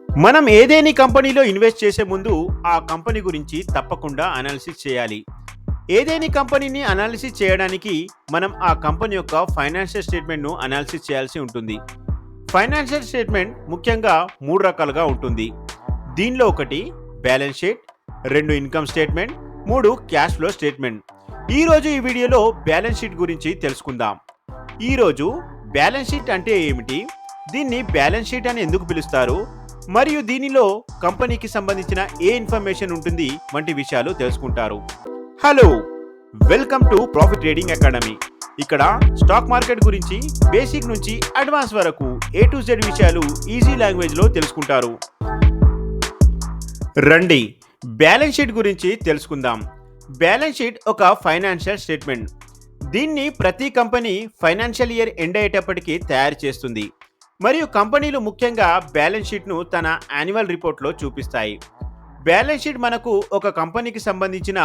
మనం ఏదేని కంపెనీలో ఇన్వెస్ట్ చేసే ముందు ఆ కంపెనీ గురించి తప్పకుండా అనాలిసిస్ చేయాలి. ఏదేని కంపెనీని అనాలిసిస్ చేయడానికి మనం ఆ కంపెనీ యొక్క ఫైనాన్షియల్ స్టేట్మెంట్‌ను అనాలిసిస్ చేయాల్సి ఉంటుంది. ఫైనాన్షియల్ స్టేట్మెంట్ ముఖ్యంగా 3 రకాలుగా ఉంటుంది. దీనిలో ఒకటి balance sheet, 2 income statement, 3 cash flow statement. ఈరోజు ఈ వీడియోలో బ్యాలెన్స్ షీట్ గురించి తెలుసుకుందాం. ఈరోజు బ్యాలెన్స్ షీట్ అంటే ఏమిటి? దీన్ని బ్యాలెన్స్ షీట్ అని ఎందుకు పిలుస్తారు? మరియు దీనిలో కంపెనీకి సంబంధించిన ఏ ఇన్ఫర్మేషన్ ఉంటుంది వంటి విషయాలు తెలుసుకుంటారు. Hello, welcome to profit trading academy. ఇక్కడ స్టాక్ మార్కెట్ గురించి బేసిక్ నుంచి అడ్వాన్స్ వరకు A to Z విషయాలు ఈజీ లాంగ్వేజ్లో తెలుసుకుంటారు. రండి బ్యాలెన్స్ షీట్ గురించి తెలుసుకుందాం. బ్యాలెన్స్ షీట్ ఒక ఫైనాన్షియల్ స్టేట్మెంట్. దీన్ని ప్రతి కంపెనీ ఫైనాన్షియల్ ఇయర్ ఎండ్ అయ్యేటప్పటికి తయారు చేస్తుంది. మరియు కంపెనీలు ముఖ్యంగా బ్యాలెన్స్ షీట్ను తన యాన్యువల్ రిపోర్ట్లో చూపిస్తాయి. బ్యాలెన్స్ షీట్ మనకు ఒక కంపెనీకి సంబంధించిన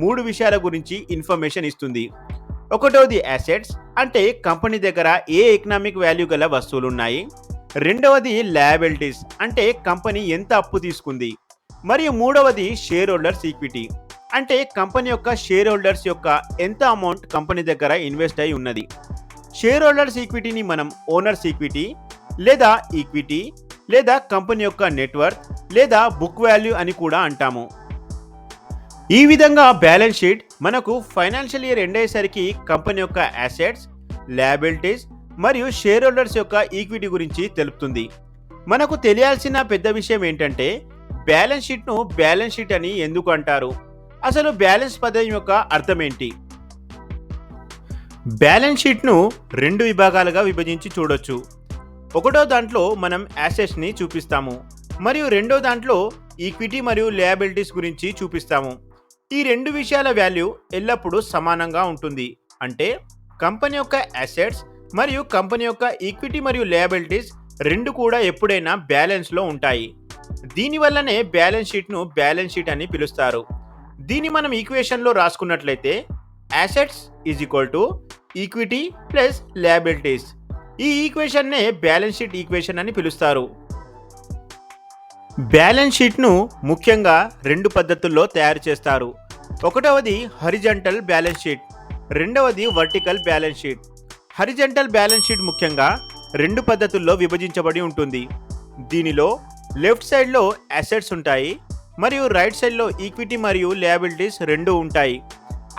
3 విషయాల గురించి ఇన్ఫర్మేషన్ ఇస్తుంది. ఒకటోది అసెట్స్, అంటే కంపెనీ దగ్గర ఏ ఎకనామిక్ వాల్యూ గల వస్తువులు ఉన్నాయి. రెండవది లయబిలిటీస్, అంటే కంపెనీ ఎంత అప్పు తీసుకుంది. మరియు మూడవది షేర్ హోల్డర్స్ ఈక్విటీ, అంటే కంపెనీ యొక్క షేర్ హోల్డర్స్ యొక్క ఎంత అమౌంట్ కంపెనీ దగ్గర ఇన్వెస్ట్ అయి ఉన్నది. షేర్ హోల్డర్స్ ఈక్విటీని మనం ఓనర్స్ ఈక్విటీ లేదా ఈక్విటీ లేదా కంపెనీ యొక్క నెట్వర్క్ లేదా బుక్ వాల్యూ అని కూడా అంటాము. ఈ విధంగా బ్యాలెన్స్ షీట్ మనకు ఫైనాన్షియల్ ఇయర్ ఎండ్ అయ్యేసరికి కంపెనీ యొక్క అసెట్స్, లయబిలిటీస్ మరియు షేర్ హోల్డర్స్ యొక్క ఈక్విటీ గురించి తెలుపుతుంది. మనకు తెలియాల్సిన పెద్ద విషయం ఏంటంటే బ్యాలెన్స్ షీట్ను బ్యాలెన్స్ షీట్ అని ఎందుకు అంటారు? అసలు బ్యాలెన్స్ పదం యొక్క అర్థం ఏంటి? బ్యాలెన్స్ షీట్ను 2 విభాగాలుగా విభజించి చూడొచ్చు. ఒకటో దాంట్లో మనం యాసెట్స్ని చూపిస్తాము మరియు రెండో దాంట్లో ఈక్విటీ మరియు లయబిలిటీస్ గురించి చూపిస్తాము. ఈ 2 విషయాల వాల్యూ ఎల్లప్పుడూ సమానంగా ఉంటుంది. అంటే కంపెనీ యొక్క అసెట్స్ మరియు కంపెనీ యొక్క ఈక్విటీ మరియు లయబిలిటీస్ 2 కూడా ఎప్పుడైనా బ్యాలెన్స్లో ఉంటాయి. దీనివల్లనే బ్యాలెన్స్ షీట్ను బ్యాలెన్స్ షీట్ అని పిలుస్తారు. దీన్ని మనం ఈక్వేషన్లో రాసుకున్నట్లయితే assets is equal to equity plus liabilities. ఈ ఈక్వేషన్నే బ్యాలెన్స్ షీట్ ఈక్వేషన్ అని పిలుస్తారు. బ్యాలెన్స్ షీట్ను ముఖ్యంగా 2 పద్ధతుల్లో తయారు చేస్తారు. ఒకటవది హారిజాంటల్ బ్యాలెన్స్ షీట్, రెండవది vertical balance sheet. Horizontal balance sheet ముఖ్యంగా 2 పద్ధతుల్లో విభజించబడి ఉంటుంది. దీనిలో లెఫ్ట్ సైడ్లో అసెట్స్ ఉంటాయి మరియు రైట్ సైడ్లో ఈక్విటీ మరియు లయబిలిటీస్ 2 ఉంటాయి.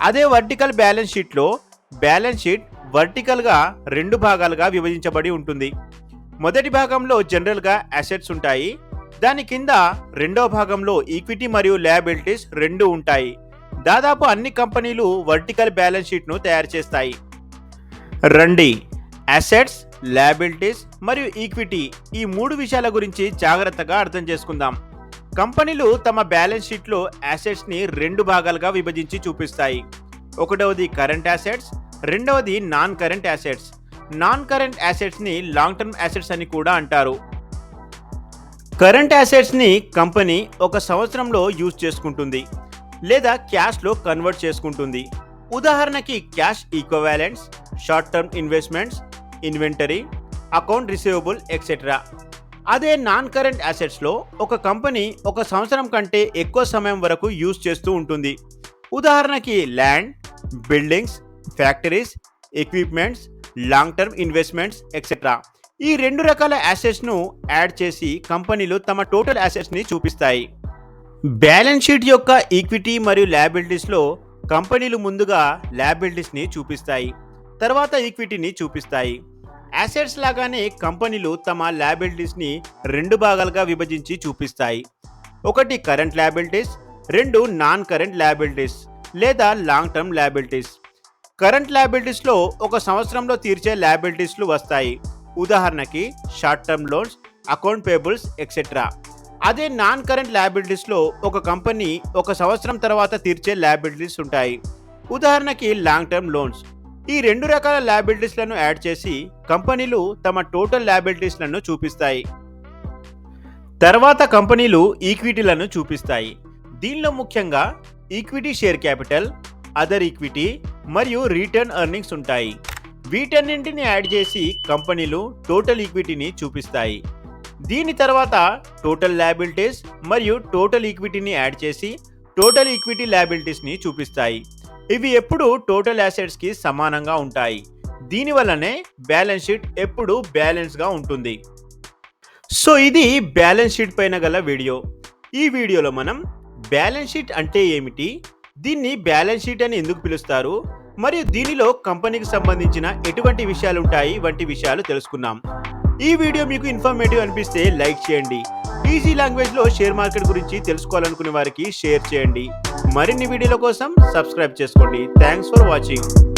అదే వర్టికల్ బ్యాలెన్స్ షీట్లో బ్యాలెన్స్ షీట్ వర్టికల్గా 2 భాగాలుగా విభజించబడి ఉంటుంది. మొదటి భాగంలో జనరల్గా అసెట్స్ ఉంటాయి. దాని కింద రెండవ భాగంలో ఈక్విటీ మరియు లయబిలిటీస్ 2 ఉంటాయి. దాదాపు అన్ని కంపెనీలు వర్టికల్ బ్యాలెన్స్ షీట్ను తయారు చేస్తాయి. రండి అసెట్స్, లయబిలిటీస్ మరియు ఈక్విటీ ఈ 3 విషయాల గురించి జాగ్రత్తగా అర్థం చేసుకుందాం. కంపెనీలు తమ బ్యాలెన్స్ షీట్లో అసెట్స్ని 2 భాగాలుగా విభజించి చూపిస్తాయి. ఒకటవది కరెంట్ అసెట్స్, రెండవది non current assets. Non current అసెట్స్ని లాంగ్ టర్మ్ అసెట్స్ అని కూడా అంటారు. కరెంట్ అసెట్స్ని కంపెనీ ఒక సంవత్సరంలో యూజ్ చేసుకుంటుంది లేదా క్యాష్లో కన్వర్ట్ చేసుకుంటుంది. ఉదాహరణకి cash equivalents, short term investments, inventory, account receivable etcetera. అదే నాన్ కరెంట్ అసెట్స్లో ఒక కంపెనీ ఒక సంవత్సరం కంటే ఎక్కువ సమయం వరకు యూజ్ చేస్తూ ఉంటుంది. ఉదాహరణకి land, buildings, factories, equipments, long term investments etcetera. ఈ 2 రకాల అసెట్స్ను యాడ్ చేసి కంపెనీలు తమ టోటల్ అసెట్స్ని చూపిస్తాయి. బ్యాలెన్స్ షీట్ యొక్క ఈక్విటీ మరియు లయబిలిటీస్లో కంపెనీలు ముందుగా లయబిలిటీస్ని చూపిస్తాయి, తర్వాత ఈక్విటీని చూపిస్తాయి. అసెట్స్ లాగానే కంపెనీలు తమ లయబిలిటీస్ని 2 భాగాలుగా విభజించి చూపిస్తాయి. ఒకటి current liabilities, 2 non current liabilities లేదా లాంగ్ టర్మ్ లయబిలిటీస్. కరెంట్ లయబిలిటీస్లో ఒక సంవత్సరంలో తీర్చే లయబిలిటీస్లు వస్తాయి. ఉదాహరణకి short term loans, account payables etcetera. అదే నాన్ కరెంట్ లయబిలిటీస్లో ఒక కంపెనీ ఒక సంవత్సరం తర్వాత తీర్చే లయబిలిటీస్ ఉంటాయి. ఉదాహరణకి లాంగ్ టర్మ్ లోన్స్. ఈ 2 రకాల లయబిలిటీస్లను యాడ్ చేసి కంపెనీలు తమ టోటల్ లయబిలిటీస్లను చూపిస్తాయి. తర్వాత కంపెనీలు ఈక్విటీలను చూపిస్తాయి. దీనిలో ముఖ్యంగా equity share capital, other equity మరియు రిటర్న్ ఎర్నింగ్స్ ఉంటాయి. వీటన్నింటిని యాడ్ చేసి కంపెనీలు టోటల్ ఈక్విటీని చూపిస్తాయి. దీని తర్వాత టోటల్ లయబిలిటీస్ మరియు టోటల్ ఈక్విటీని యాడ్ చేసి టోటల్ ఈక్విటీ లయబిలిటీస్ని చూపిస్తాయి. ఇవి ఎప్పుడు టోటల్ అసెట్స్కి సమానంగా ఉంటాయి. దీనివల్లనే బ్యాలెన్స్ షీట్ ఎప్పుడు బ్యాలెన్స్గా ఉంటుంది. సో ఇది బ్యాలెన్స్ షీట్ పైన గల వీడియో. ఈ వీడియోలో మనం బ్యాలెన్స్ షీట్ అంటే ఏమిటి, దీన్ని బ్యాలెన్స్ షీట్ అని ఎందుకు పిలుస్తారు, మరియు దీనిలో కంపెనీకి సంబంధించిన ఎటువంటి విషయాలు ఉంటాయి వంటి విషయాలు తెలుసుకున్నాం. ఈ వీడియో మీకు ఇన్ఫర్మేటివ్ అనిపిస్తే లైక్ చేయండి. ఈజీ లాంగ్వేజ్లో షేర్ మార్కెట్ గురించి తెలుసుకోవాలనుకునే వారికి షేర్ చేయండి. మరిన్ని వీడియోల కోసం సబ్స్క్రైబ్ చేసుకోండి. Thanks for watching.